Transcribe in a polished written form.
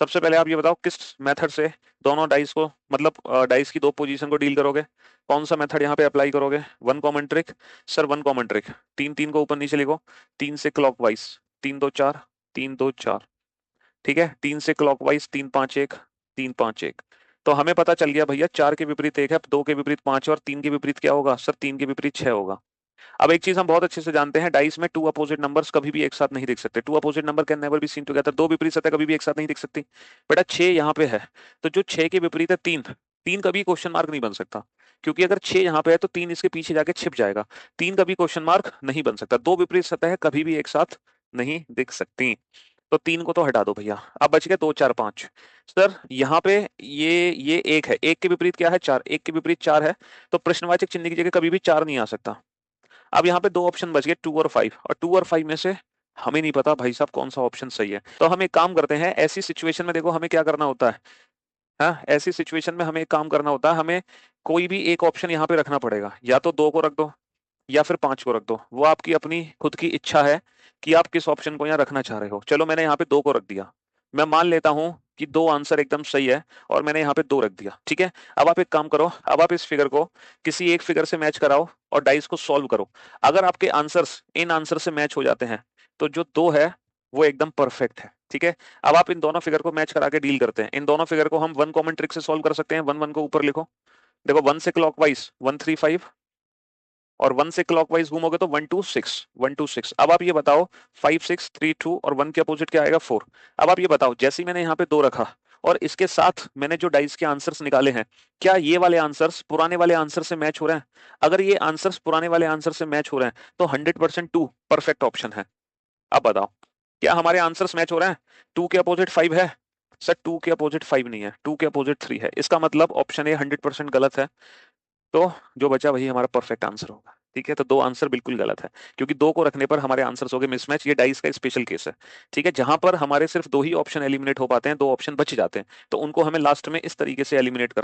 सबसे पहले आप ये बताओ किस मेथड से दोनों डाइस को, मतलब डाइस की दो पोजीशन को डील करोगे। कौन सा मेथड यहाँ पे अप्लाई करोगे? One common trick. Sir one common trick, तीन तीन को ऊपर नीचे लिखो। तीन से क्लॉकवाइज, तीन दो चार, तीन दो चार। ठीक है, तीन से क्लॉकवाइज, तीन पांच एक, तीन पांच एक। तो हमें पता चल गया भैया, चार के विपरीत एक है, दो के विपरीत पांच है, और तीन के विपरीत क्या होगा? सर तीन के विपरीत छह होगा। अब एक चीज हम बहुत अच्छे से जानते हैं, डाइस में टू अपोजिट नंबर्स कभी भी एक साथ नहीं दिख सकते। Two opposite number can never be seen together. दो विपरीत सतह कभी भी एक साथ नहीं दिख सकती। बेटा छह यहाँ पे है, तो जो छह के विपरीत है तीन, तीन कभी क्वेश्चन मार्क नहीं बन सकता, क्योंकि अगर छह यहाँ पे है तो तीन इसके पीछे जाके छिप जाएगा। तीन कभी क्वेश्चन मार्क नहीं बन सकता। दो विपरीत सतह कभी भी एक साथ नहीं दिख सकती। तो तीन को तो हटा दो भैया, अब बच गए दो चार पांच। सर यहाँ पे ये एक है, एक के विपरीत क्या है? चार, एक के विपरीत चार है, तो प्रश्नवाचक चिन्ह की जगह कभी भी चार नहीं आ सकता। अब यहाँ पे दो ऑप्शन बच गए, टू और फाइव, और टू और फाइव में से हमें नहीं पता भाई साहब कौन सा ऑप्शन सही है। तो हम एक काम करते हैं, ऐसी सिचुएशन में देखो हमें क्या करना होता है। हाँ, ऐसी सिचुएशन में हमें एक काम करना होता है, हमें कोई भी एक ऑप्शन यहाँ पे रखना पड़ेगा। या तो दो को रख दो, या फिर पांच को रख दो, वो आपकी अपनी खुद की इच्छा है कि आप किस ऑप्शन को यहाँ रखना चाह रहे हो। चलो मैंने यहाँ पे दो को रख दिया, मैं मान लेता हूं कि दो आंसर एकदम सही है, और मैंने यहाँ पे दो रख दिया। ठीक है, अब आप एक काम करो, अब आप इस फिगर को किसी एक फिगर से मैच कराओ और डाइस को सॉल्व करो। अगर आपके आंसर्स इन आंसर से मैच हो जाते हैं, तो जो दो है वो एकदम परफेक्ट है। ठीक है, अब आप इन दोनों फिगर को मैच करा के डील करते हैं। इन दोनों फिगर को हम वन कॉमन ट्रिक से सॉल्व कर सकते हैं। वन वन को ऊपर लिखो। देखो वन से क्लॉकवाइज वन थ्री फाइव, और वन से क्लॉकवाइज घूमोगे तो one two six, one two six. अब आप ये बताओ, फाइव सिक्स थ्री टू, और वन के अपोजिट क्या आएगा? फोर। अब आप ये बताओ, जैसे ही मैंने यहाँ पे दो रखा और इसके साथ मैंने जो डाइस के आंसर्स निकाले हैं, क्या ये वाले आंसर्स पुराने वाले आंसर से मैच हो रहे हैं? अगर ये आंसर्स पुराने वाले आंसर से मैच हो रहे हैं, तो 100% टू परफेक्ट ऑप्शन है। अब बताओ, क्या हमारे आंसर्स मैच हो रहे हैं? टू के अपोजिट फाइव है? सर टू के अपोजिट फाइव नहीं है, टू के अपोजिट थ्री है। इसका मतलब ऑप्शन ए 100% गलत है। तो जो बचा वही हमारा परफेक्ट आंसर होगा। ठीक है, तो दो आंसर बिल्कुल गलत है, क्योंकि दो को रखने पर हमारे आंसर्स हो गए मिसमैच। ये डाइस का स्पेशल केस है। ठीक है, जहां पर हमारे सिर्फ दो ही ऑप्शन एलिमिनेट हो पाते हैं, दो ऑप्शन बच जाते हैं, तो उनको हमें लास्ट में इस तरीके से एलिमिनेट कर